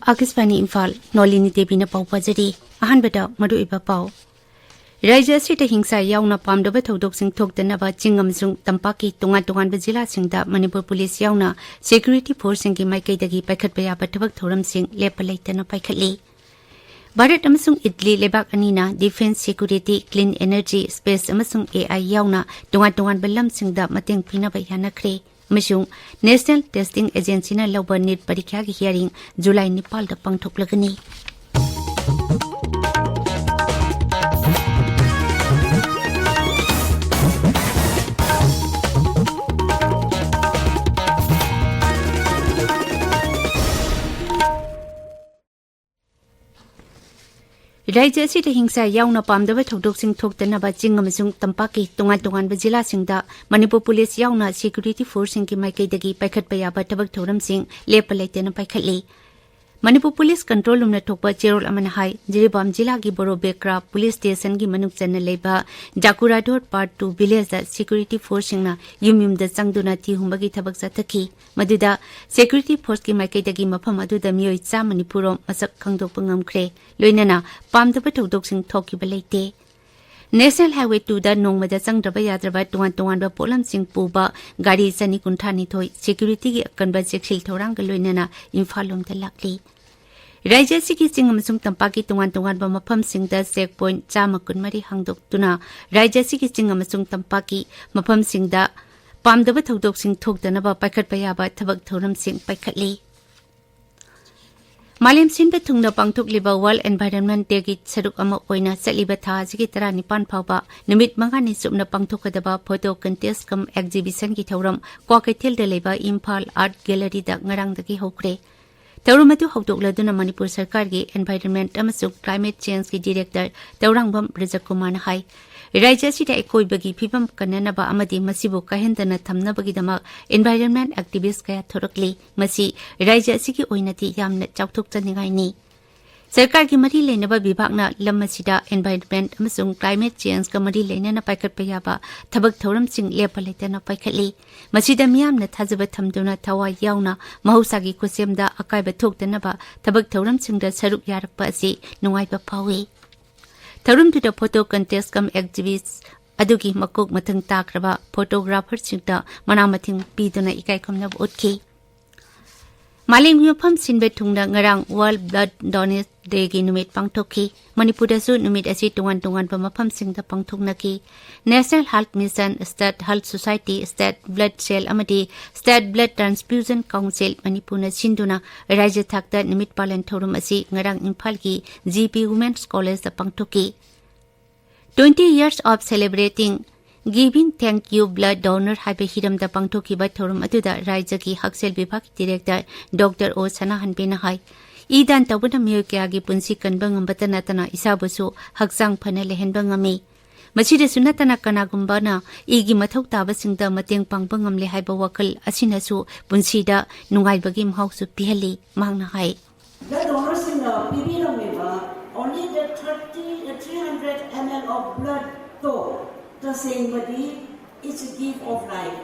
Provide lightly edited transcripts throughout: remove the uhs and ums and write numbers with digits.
Akispani Imphal Nolini Devi na pau pajari ahan beta madu iba pau Raja sita hingsa yauna pamdaba thodok sing thokdana ba chingam sung tampaki tungan bajila singda Manipur Police yauna Security Force sing ki maikai dagi paikhat baya bathabak thoram sing lepalaitana paikhatli Bharat amasung Italy lebak anina Defense Security Clean Energy Space amasung AI yauna tungan balam singda mateng pina bayana kre Mishung National Testing Agency na lauba NEET parikya ki hearing July 9 da pangthoklagani Raja sita hingsa yauna pamdaba thodok sing thokdana ba chingam sung tampaki tungan bajila singda Manipur Police yauna Security Force sing ki maikai dagi paikhat baya ba tabak thoram sing lepalaitena paikhatli Manipur Police Control Room na thokpa cherol amana hai Jiribam jila gi boro bekra Police Station gi manuk channa leiba Jakurador Part 2 village da Security Force sing na yumyum da changduna thi humbagi thabak sathaki maduda Security Force ki maikai dagi mafam aduda miyoi cha Manipurom masak khangdok ngamkhre loinana pamdaba thodok sing thoki balaite National Highway 2 da nongmada changdraba yadraba tungan ba polam sing puba gari chani kunthani thoi security gi akanba cheksil thorang ga loinana Imphalom da lakli Raja siki singam sung tampaki tungan ba mafam sing da checkpoint chama kunmari hangdok tuna Raja siki singam sung tampaki mafam sing da pamdaba thodok sing thokdana ba paikhat baya ba thabak thoram sing paikhatli Malim sinba thungna pangthok liba World Environment Day gi saruk ama oina chaliba tha jigi 19 phawba numit mangani subna pangthokadaba photo contest kam exhibition gi thoram Kwakaithel da leba Imphal Art Gallery da ngarang da gi hokre Tawramatu hawdokladuna Manipur Sarkar gi Environment amasuk Climate Change gi Director Tawrangbam Rajakumar hai Raja sita ekoi bagi phibam kanana amadi masibu kahendana thamna bagi dama environment activist kaya thorakli masi Raja siki oinati yamna chawthok chaningai ni Sarkar gi mari leinaba bibhagna lammasida environment amasung climate change ka mari leinana paikhat payaba thabak thoram sing lepalaitana paikhatli masida miyamna thajaba thamduna thawa yauna mahusagi kusemda akaiba thokdana ba thabak thoram singda saruk yarakpa asi nungaiba phawi Tharum to the photo contest come exhibits Adugi Makok Matang Takraba photographer Singta Manamating Pidona Ikai Kamna Otki Maling Yupam Sinbe Tungda Ngarang World Blood Donors Day Numit Pangtoki Manipurasu Numit Asi Tungan Pamapam Singta Pangtunaki National Health Mission State Health Society State Blood Cell Amadi State Blood Transfusion Council Manipuna Sinduna Raja Thakta Numit Palan Thorum Asi Ngarang Imphal ki GP Women's College the Pangtoki 20 years of celebrating Giving Thank You Blood Donor Happy Hiram the Pangtoki by Thorum Atuda Rajaki Haksel Vibhag Director Dr. O Sanahan Benahai Idan Tabuna Myokyagi Punsi Kanbang Batanatana Isabusu Haksang Panele Henbangami Masida Sunatana Kanagumbana Igi Mathok Tabasingda Mateng Pangbangam Lehaiba Wakal Asinasu Punsida Nungai Bagim House Pihali Magna Hai The donors in the only the 300 ml of blood though the same body is a gift of life.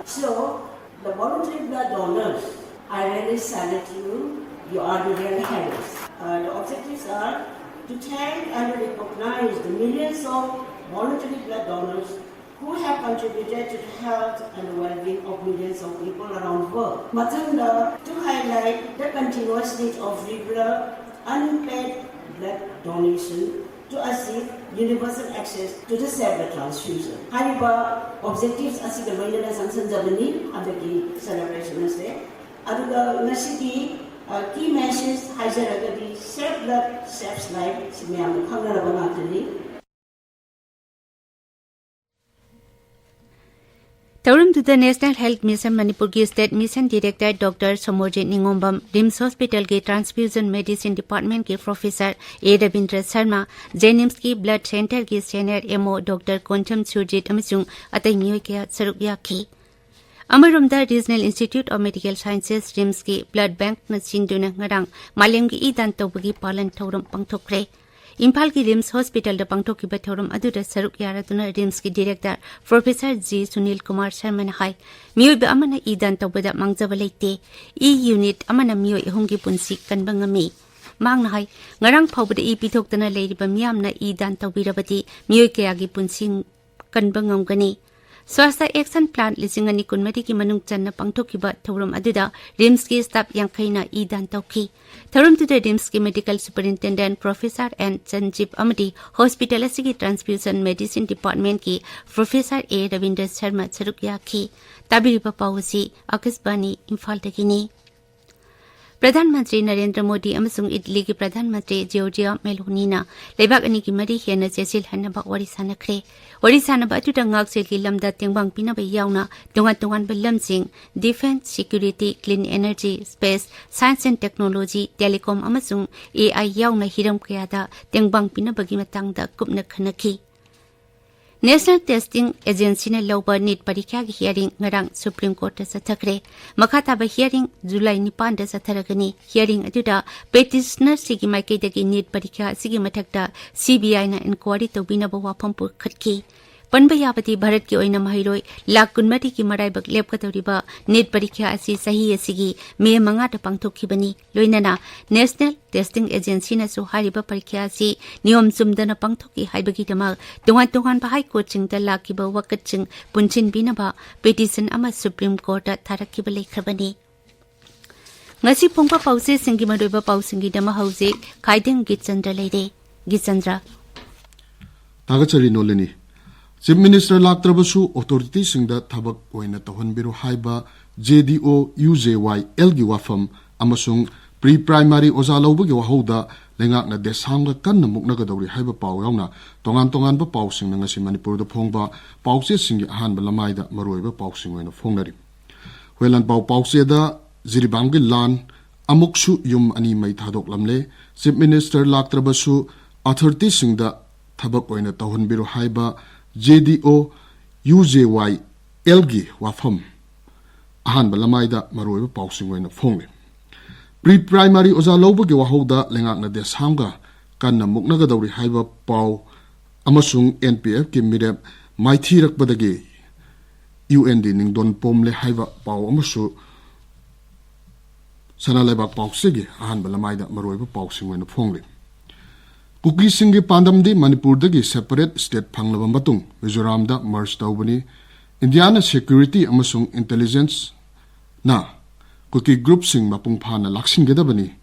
So the voluntary blood donors, I really salute you. You are the real heroes. The objectives are to thank and recognize the millions of voluntary blood donors who have contributed to the health and the well-being of millions of people around the world. Matanda to highlight the continuous need of regular unpaid blood donation to achieve universal access to the cell blood transfusion. Hariba objectives asiga loinana sansanjabani adagi celebration ase. Aduga nasiki key message hajaragadi save blood saves life simyam khangaraba ngatani. Taurum to the National Health Mission Manipur ki State Mission Director Dr. Somojit Ningombam RIMS Hospital ke Transfusion Medicine Department ke Professor A. Ravindra Sharma Jenims ki Blood Center ki Senior MO Dr. Koncham Surjit amasung atai miyoi kaya saruk yakhi Amarumda Regional Institute of Medical Sciences RIMS ki Blood Bank na sinduna ngarang malem ki idan tawbagi palan taurum pangthokre Imphal ki RIMS Hospital da pangthokkiba thoram aduda saruk yaraduna RIMS ki Director Professor G Sunil Kumar Sharma na hai miyoiba amana idan tawbada mangjaba leite E unit amana miyoi ahumgi punsi kanba ngami mang na hai ngarang phawbada E pithoktana leiriba miyamna idan tawbirabati miyoi kayagi punsi kanba ngamgani Swasta Action Plan lisingani kunmari ki manung channa pangthokkiba thoram aduda RIMS ki staff yankhaina idan tawki thoram tuda RIMS ki Medical Superintendent Professor N Sanjeev Amadi Hospital asigi Transfusion Medicine Department ki Professor A Ravinder Sharma saruk yakhi tabiriba pawasi Akasbani Imphal dagini प्रधानमंत्री Narendra Modi अमसुंग Italy की प्रधानमंत्री Giorgia Meloni ना लेबाक अनि की मरी हेन Cecil हनबा worry सानखरे worry सानबा अतुदा ngak sel ki lamda tengbang pinaba yauna tongan tongan belamsing defense security clean energy space science and technology telecom amasung AI yauna hiram kayada tengbang pinaba gi matangda kupna khanaki National Testing Agency na lauba NEET parikya ki hearing ngarang Supreme Court da sathakre makata ba hearing July 9 da satharagani hearing aduda petitioner sigi maikei dagi NEET parikya sigi mathakta CBI na inquiry tobina ba wafam pu khatki panba yabati Bharat ki oina mahiroi lakh kunmati ki marai bak lepkatoriba NEET parikya asi sahi asigi me manga ta pangthokkibani loinana National Testing Agency na so hariba parikya asi niyom sumdana pangthokki haibagi dama tongan ba high court ching da lakiba wakat ching punchin binaba petition ama Supreme Court da tharakkiba lekhrabani ngasi phongpa pause singi madoiba pausingi dama hause Khaidem Geetchandra leire Geetchandra Tagachari Nolini Chief Minister Laktrabasu Authority Singda Thabak Oina Tahonbiru Haiba JDO UJY Elgi Wafam Amasung Pre-Primary Ozalauba Wahoda Lengak na Desanga Kan Muknagadori Haiba Pau Yauna Tongan Ba Pau Sing Nangasi Manipur the Pongba Pause Singi Han Balamaida Maroiba Pau Sing Wena Fongnari Welan Pau Pauseda Ziribangi Lan Amuksu Yum Ani Mai Thadok Lamle Chief Minister Laktrabasu Authority Singda Thabak Oina Tahonbiru Haiba JDO UJY Elgi Wafam Ahan Balamaida Maroiba Pausing Wena Fongle Pre-primary Ozalauba Wahoda Lengak na Deshanga Kanna Muknagadori Haiba Pau Amasung NPF ki Mirep Maithirak Badagi UND Ningdon Pomle Haiba Pau Amasu Sanaleba Pausigi Ahan Balamaida Maroiba Pausing Wena Fongle Kuki Singi Pandamdi Manipur dagi separate state Panglaba Batung Mizoram da merge Taubani Indiana Security Amasung Intelligence na Kuki Group Sing Mapung Pana Laksin Gedabani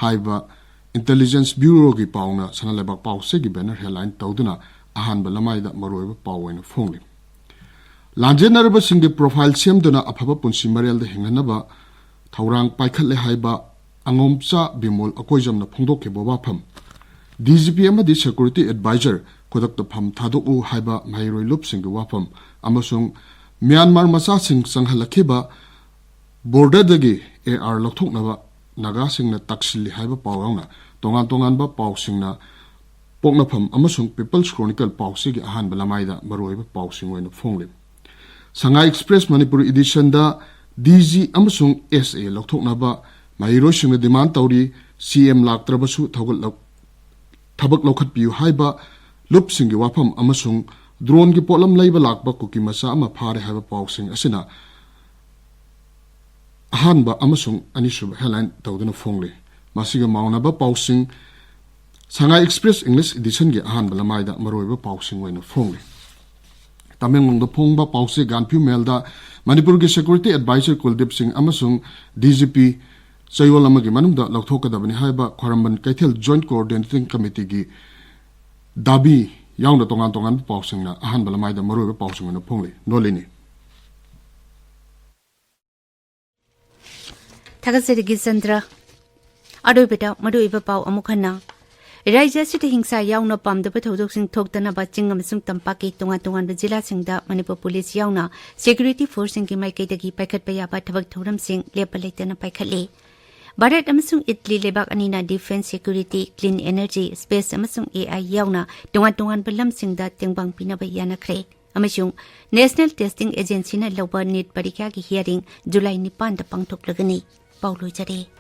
Haiba Intelligence Bureau gi Pauna Sanaleba Pause gi banner headline Tauduna Ahan Balamaida Maroiba Pawena Fongli Lanjenaraba Singi profile Semduna Apaba Punsi Mariel de Hinganaba Taurang Paikale Haiba Angomsa Bimol Akoijam na Pongdoke Bobapam DGP amadi Security Advisor Kodak the Pam Tadou Haiba Mairoi Lup Sing Wapam Amasung Myanmar Masa Sing Sanghalakiba Border Dagi AR Loktok Nava Naga Sing na Taksili Haiba Pawanga Tongan ba Pau Sing na Poknapam Amasung People's Chronicle Pau Sigi Ahan Balamaida Maroiba Pau Sing Wena Fonglim Shanghai Express Manipuri Edition da DG Amasung SA Loktok Nava Mairoi Sing demand Tauri CM Laktrabasu Tawal Tabak Lokat Piu Haiba Lup Singi Wapam Amasung Drone ki Polam Laiba Lakba Kuki Masa Ama Pare Haiba Pau Sing Asina Ahanba Amasung Anisub Headline Taudana Fongli Masiga Maunaba Pau Sing Shanghai Express English Edition Gi Ahan Balamaida Maroiba Pau Sing Wena Fongli Tamengong the Pongba Pau Se Ganpiu Melda Manipur ki Security Advisor Kuldip Singh Amasung DGP Sayol amagi manungda lautokadabani haiba Khwaramban Kaithel Joint Coordinating Committee gi dabi yaungda tongan pausingna ahan balamaida maroiba pausingna phongli nolini Thagasiri Geetchandra Adoibeta Madoiba Pau Amukhana Raija City Hingsa Yauna Pamdaba Thodok Thoktana Baching Amasung Tampaki Tongan Jila Singda Manipur Police Yauna Security Force Singi Maikaidagi Paikat Payaba Thabak Thoram Sing Lepalaitana Paikale Bharat Amasung Italy Lebak Anina Defense Security Clean Energy Space Amasung AI Yauna Tongan Balam Singda Tengbang Pinaba Yanakre Amasung National Testing Agency na Loba NEET Parikya ki hearing July 9 da pangthoklagani Paulo Jare